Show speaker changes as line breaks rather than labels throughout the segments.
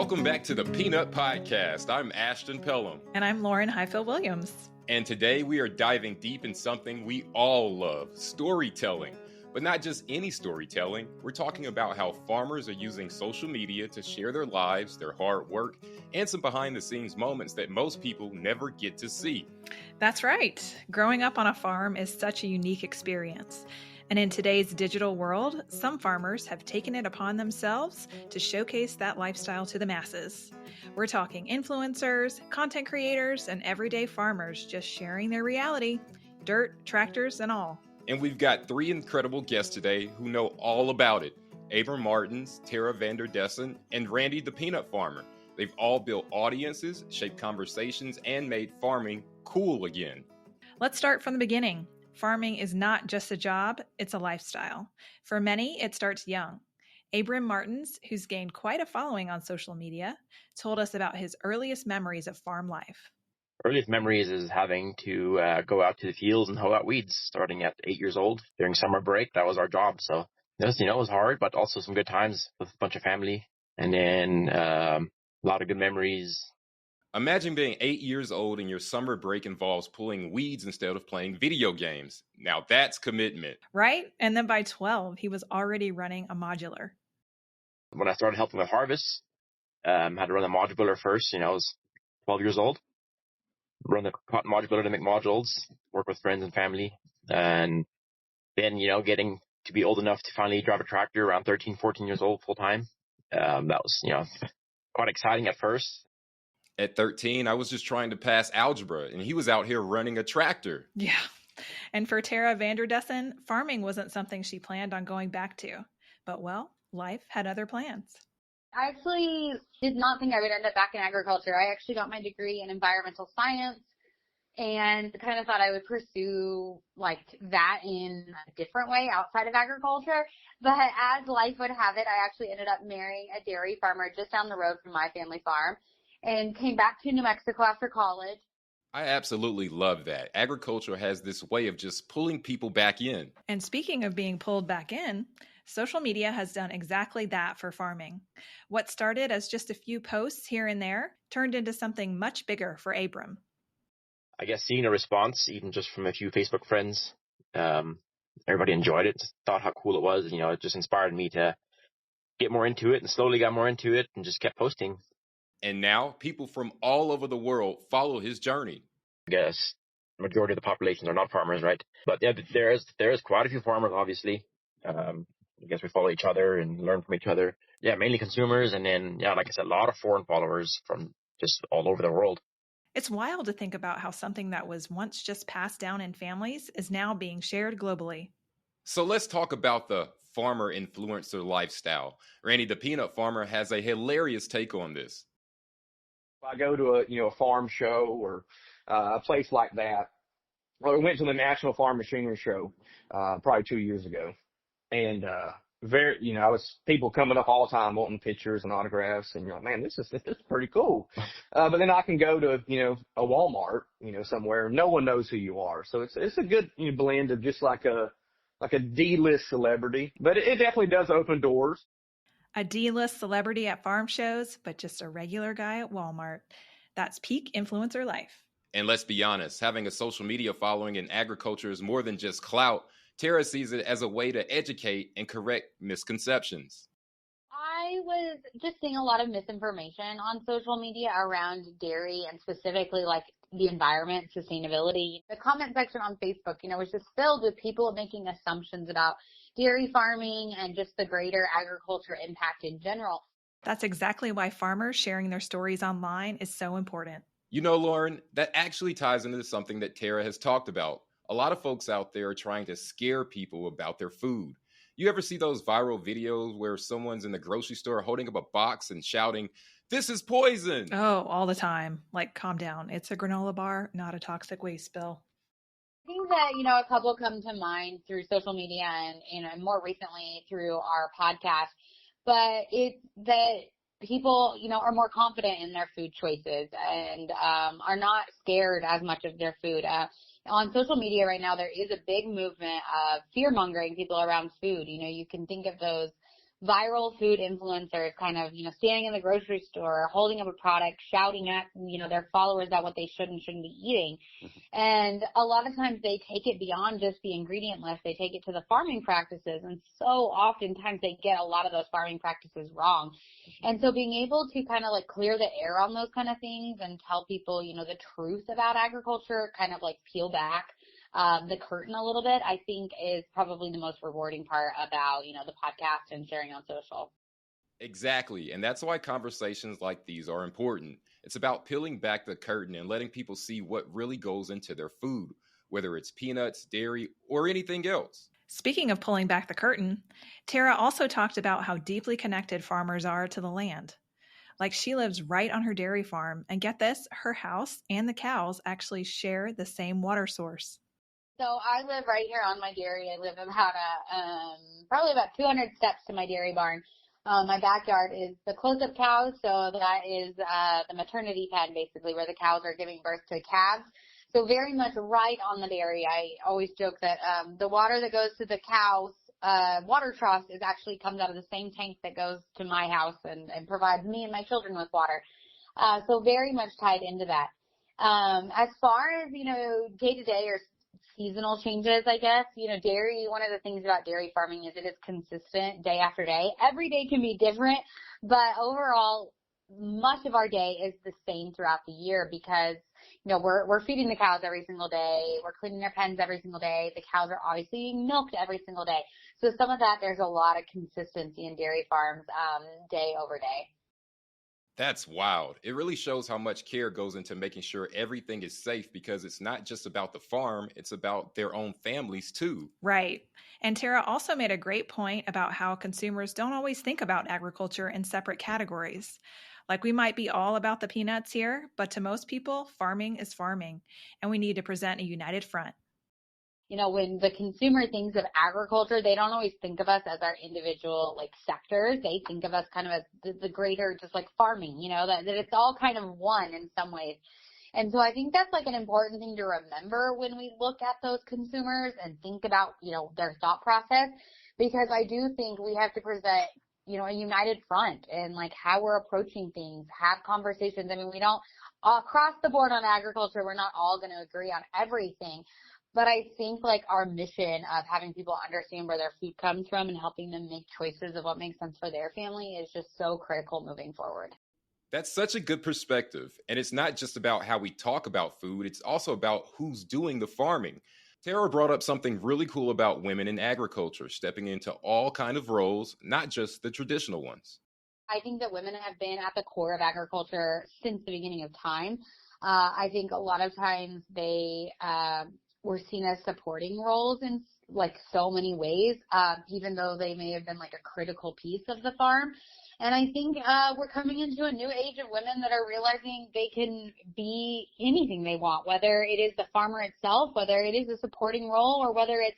Welcome back to the Peanut Podcast. I'm Ashton Pellom.
And I'm Lauren Highfill Williams.
And today we are diving deep in something we all love, storytelling. But not just any storytelling. We're talking about how farmers are using social media to share their lives, their hard work, and some behind-the-scenes moments that most people never get to see.
That's right. Growing up on a farm is such a unique experience. And in today's digital world, some farmers have taken it upon themselves to showcase that lifestyle to the masses. We're talking influencers, content creators, and everyday farmers just sharing their reality, dirt, tractors, and all.
And we've got three incredible guests today who know all about it. Abram Martens, Tara Vander Dussen, and Randy the Peanut Farmer. They've all built audiences, shaped conversations, and made farming cool again.
Let's start from the beginning. Farming is not just a job, it's a lifestyle. For many, it starts young. Abram Martens, who's gained quite a following on social media, told us about his earliest memories of farm life.
Earliest memories is having to go out to the fields and hoe out weeds starting at 8 years old during summer break. That was our job. So it was hard, but also some good times with a bunch of family. And then a lot of good memories.
Imagine being 8 years old and your summer break involves pulling weeds instead of playing video games. Now that's commitment.
Right? And then by 12, he was already running a modular.
When I started helping with harvest, had to run a modular first. I was 12 years old. Run the cotton modular to make modules, work with friends and family. And then, getting to be old enough to finally drive a tractor around 13, 14 years old full time. That was, quite exciting at first.
At 13, I was just trying to pass algebra, and he was out here running a tractor.
Yeah. And for Tara Vander Dussen, farming wasn't something she planned on going back to. But, life had other plans.
I actually did not think I would end up back in agriculture. I actually got my degree in environmental science and kind of thought I would pursue that in a different way outside of agriculture. But as life would have it, I actually ended up marrying a dairy farmer just down the road from my family farm and came back to New Mexico after college.
I absolutely love that. Agriculture has this way of just pulling people back in.
And speaking of being pulled back in, social media has done exactly that for farming. What started as just a few posts here and there turned into something much bigger for Abram.
I guess seeing a response, even just from a few Facebook friends, everybody enjoyed it, thought how cool it was. It just inspired me to get more into it and slowly got more into it and just kept posting.
And now people from all over the world follow his journey.
I guess the majority of the population are not farmers, right? But yeah, there is quite a few farmers, obviously. I guess we follow each other and learn from each other. Yeah, mainly consumers. And then, like I said, a lot of foreign followers from just all over the world.
It's wild to think about how something that was once just passed down in families is now being shared globally.
So let's talk about the farmer influencer lifestyle. Randy the Peanut Farmer has a hilarious take on this.
I go to a farm show or a place like that. Well, we went to the National Farm Machinery Show probably 2 years ago, and I was people coming up all the time wanting pictures and autographs, and you're like, man, this is pretty cool. But then I can go to a Walmart somewhere, no one knows who you are, so it's a good blend of just like a D-list celebrity, but it definitely does open doors.
A D-list celebrity at farm shows, but just a regular guy at Walmart. That's peak influencer life.
And let's be honest, having a social media following in agriculture is more than just clout. Tara sees it as a way to educate and correct misconceptions.
I was just seeing a lot of misinformation on social media around dairy and specifically the environment, sustainability. The comment section on Facebook, was just filled with people making assumptions about dairy farming and just the greater agriculture impact in general.
That's exactly why farmers sharing their stories online is so important.
Lauren, that actually ties into something that Tara has talked about. A lot of folks out there are trying to scare people about their food. You ever see those viral videos where someone's in the grocery store holding up a box and shouting, "This is poison"?
Oh, all the time. Calm down. It's a granola bar, not a toxic waste spill.
I think that, a couple come to mind through social media and more recently through our podcast, but it's that people, are more confident in their food choices and are not scared as much of their food. On social media right now, there is a big movement of fear-mongering people around food. You can think of those viral food influencers kind of, standing in the grocery store, holding up a product, shouting at, their followers about what they should and shouldn't be eating. And a lot of times they take it beyond just the ingredient list. They take it to the farming practices. And so oftentimes they get a lot of those farming practices wrong. And so being able to kind of like clear the air on those kind of things and tell people, the truth about agriculture, kind of like peel back the curtain a little bit, I think is probably the most rewarding part about, the podcast and sharing on social.
Exactly. And that's why conversations like these are important. It's about peeling back the curtain and letting people see what really goes into their food, whether it's peanuts, dairy, or anything else.
Speaking of pulling back the curtain, Tara also talked about how deeply connected farmers are to the land. Like, she lives right on her dairy farm, and get this, her house and the cows actually share the same water source.
So I live right here on my dairy. I live about probably about 200 steps to my dairy barn. My backyard is the close-up cows, so that is the maternity pen, basically, where the cows are giving birth to calves. So very much right on the dairy. I always joke that the water that goes to the cows' water troughs actually comes out of the same tank that goes to my house and provides me and my children with water. So very much tied into that. As far as, day-to-day or seasonal changes, I guess, dairy, one of the things about dairy farming is it is consistent day after day. Every day can be different, but overall, much of our day is the same throughout the year because, we're feeding the cows every single day. We're cleaning their pens every single day. The cows are obviously being milked every single day. So some of that, there's a lot of consistency in dairy farms, day over day.
That's wild. It really shows how much care goes into making sure everything is safe because it's not just about the farm, it's about their own families too.
Right. And Tara also made a great point about how consumers don't always think about agriculture in separate categories. Like, we might be all about the peanuts here, but to most people, farming is farming, and we need to present a united front.
When the consumer thinks of agriculture, they don't always think of us as our individual sectors. They think of us kind of as the greater, just like farming, that it's all kind of one in some ways. And so I think that's an important thing to remember when we look at those consumers and think about, their thought process, because I do think we have to present, a united front and how we're approaching things, have conversations. I mean, we don't across the board on agriculture, we're not all going to agree on everything. But I think our mission of having people understand where their food comes from and helping them make choices of what makes sense for their family is just so critical moving forward.
That's such a good perspective. And it's not just about how we talk about food, it's also about who's doing the farming. Tara brought up something really cool about women in agriculture, stepping into all kind of roles, not just the traditional ones.
I think that women have been at the core of agriculture since the beginning of time. I think a lot of times they were seen as supporting roles in so many ways, even though they may have been a critical piece of the farm. And I think we're coming into a new age of women that are realizing they can be anything they want, whether it is the farmer itself, whether it is a supporting role, or whether it's,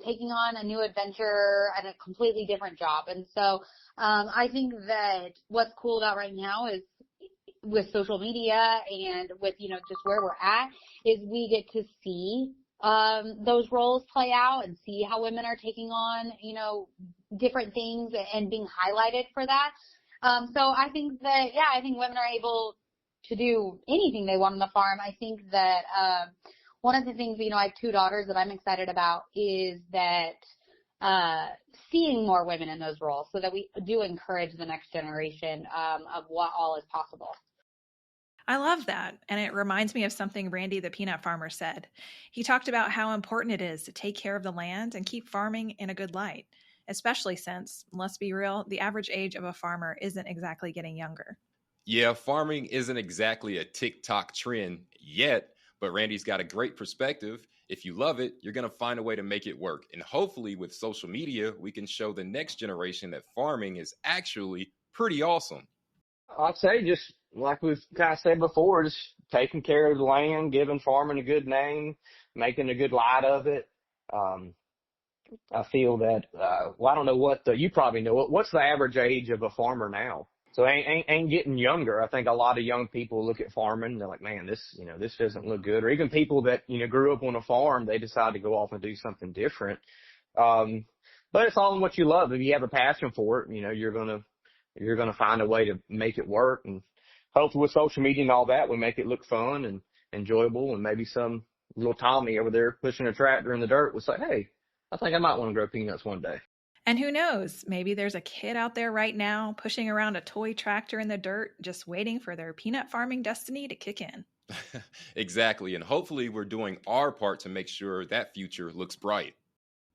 taking on a new adventure and a completely different job. And so I think that what's cool about right now is with social media and with, just where we're at is we get to see those roles play out and see how women are taking on, different things and being highlighted for that. So I think that, I think women are able to do anything they want on the farm. I think that one of the things, I have 2 daughters that I'm excited about is that seeing more women in those roles so that we do encourage the next generation of what all is possible.
I love that. And it reminds me of something Randy the peanut farmer said. He talked about how important it is to take care of the land and keep farming in a good light, especially since, let's be real, the average age of a farmer isn't exactly getting younger.
Yeah, farming isn't exactly a TikTok trend yet, but Randy's got a great perspective. If you love it, you're going to find a way to make it work. And hopefully with social media, we can show the next generation that farming is actually pretty awesome.
I'd say just like we've kind of said before, just taking care of the land, giving farming a good name, making a good light of it. I feel that, I don't know what you probably know what's the average age of a farmer now. So ain't getting younger. I think a lot of young people look at farming, they're like, man, this doesn't look good. Or even people that, grew up on a farm, they decide to go off and do something different. But it's all in what you love. If you have a passion for it, you're gonna find a way to make it work. And hopefully with social media and all that, we make it look fun and enjoyable. And maybe some little Tommy over there pushing a tractor in the dirt will say, "Hey, I think I might want to grow peanuts one day."
And who knows, maybe there's a kid out there right now pushing around a toy tractor in the dirt, just waiting for their peanut farming destiny to kick in.
Exactly. And hopefully we're doing our part to make sure that future looks bright.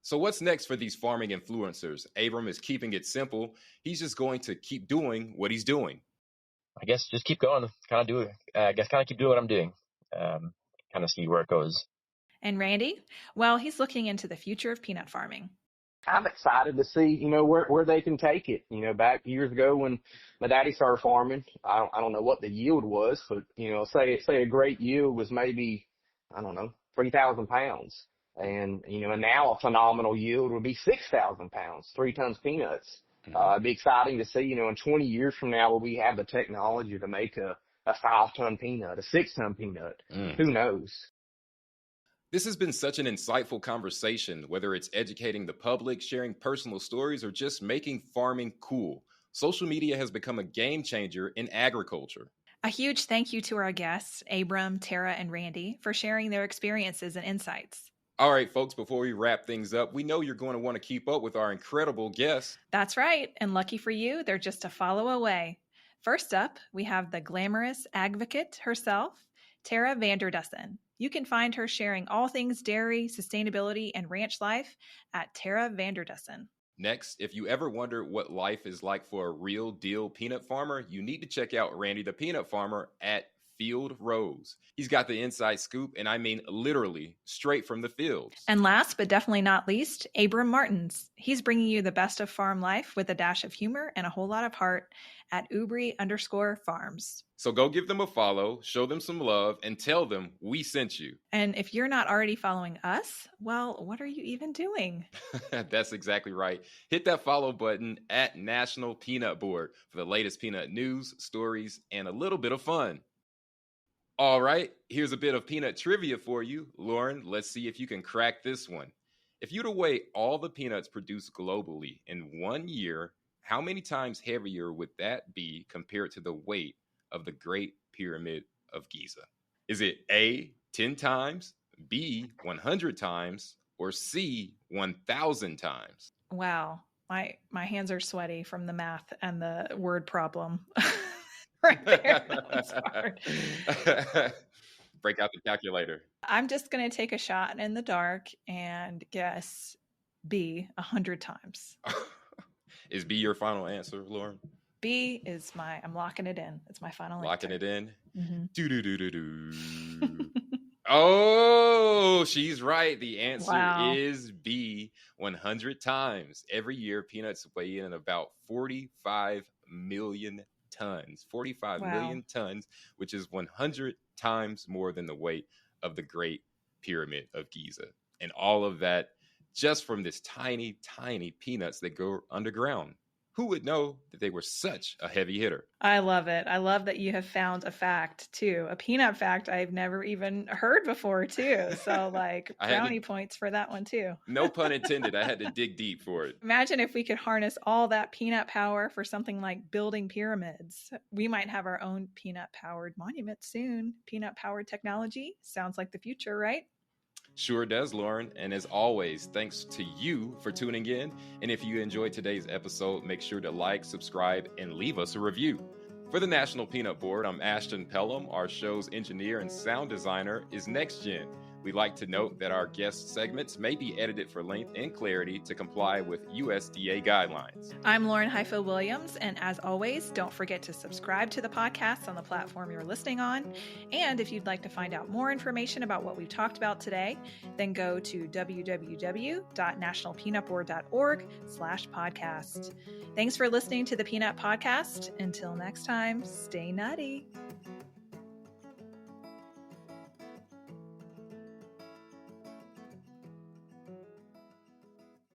So what's next for these farming influencers? Abram is keeping it simple. He's just going to keep doing what he's doing.
I guess just keep going, kind of keep doing what I'm doing. Kind of see where it goes.
And Randy? Well, he's looking into the future of peanut farming.
I'm excited to see, where they can take it. Back years ago when my daddy started farming, I don't know what the yield was, but, say a great yield was maybe, 3,000 pounds. And, and now a phenomenal yield would be 6,000 pounds, 3 tons peanuts. It'd be exciting to see, in 20 years from now, will we have the technology to make a 5-ton peanut, a 6-ton peanut? Who knows?
This has been such an insightful conversation, whether it's educating the public, sharing personal stories, or just making farming cool. Social media has become a game changer in agriculture.
A huge thank you to our guests, Abram, Tara, and Randy, for sharing their experiences and insights.
All right, folks, before we wrap things up, we know you're going to want to keep up with our incredible guests.
That's right, and lucky for you, they're just a follow away. First up, we have the glamorous advocate herself, Tara Vander Dussen. You can find her sharing all things dairy, sustainability, and ranch life at Tara Vander Dussen.
Next, if you ever wonder what life is like for a real deal peanut farmer, you need to check out Randy the Peanut Farmer at Field Rose. He's got the inside scoop, and I mean literally straight from the fields.
And last but definitely not least, Abram Martens. He's bringing you the best of farm life with a dash of humor and a whole lot of heart at Ubri_farms.
So go give them a follow, show them some love, and tell them we sent you.
And if you're not already following us, well, what are you even doing?
That's exactly right. Hit that follow button at National Peanut Board for the latest peanut news, stories, and a little bit of fun. All right, here's a bit of peanut trivia for you. Lauren, let's see if you can crack this one. If you were to weigh all the peanuts produced globally in 1 year, how many times heavier would that be compared to the weight of the Great Pyramid of Giza? Is it A, 10 times, B, 100 times, or C, 1,000 times?
Wow, my hands are sweaty from the math and the word problem. Right there. That was hard.
Break out the calculator.
I'm just going to take a shot in the dark and guess B, 100 times.
Is B your final answer, Lauren?
B is I'm locking it in. It's my final answer.
Locking it in?
Mm-hmm.
Do-do-do-do-do. Oh, she's right. The answer is B, 100 times. Every year, peanuts weigh in about 45 million tons. 45 million tons, which is 100 times more than the weight of the Great Pyramid of Giza. And all of that just from this tiny, tiny peanuts that go underground. Who would know that they were such a heavy hitter?
I love it. I love that you have found a fact, too. A peanut fact I've never even heard before, too. So, brownie points for that one, too.
No pun intended. I had to dig deep for it.
Imagine if we could harness all that peanut power for something like building pyramids. We might have our own peanut-powered monument soon. Peanut-powered technology sounds like the future, right?
Sure does, Lauren. And as always, thanks to you for tuning in. And if you enjoyed today's episode, make sure to like, subscribe, and leave us a review. For the National Peanut Board, I'm Ashton Pellom. Our show's engineer and sound designer is NextGen. We'd like to note that our guest segments may be edited for length and clarity to comply with USDA guidelines.
I'm Lauren Highfill Williams, and as always, don't forget to subscribe to the podcast on the platform you're listening on. And if you'd like to find out more information about what we've talked about today, then go to www.nationalpeanutboard.org/podcast. Thanks for listening to the Peanut Podcast. Until next time, stay nutty.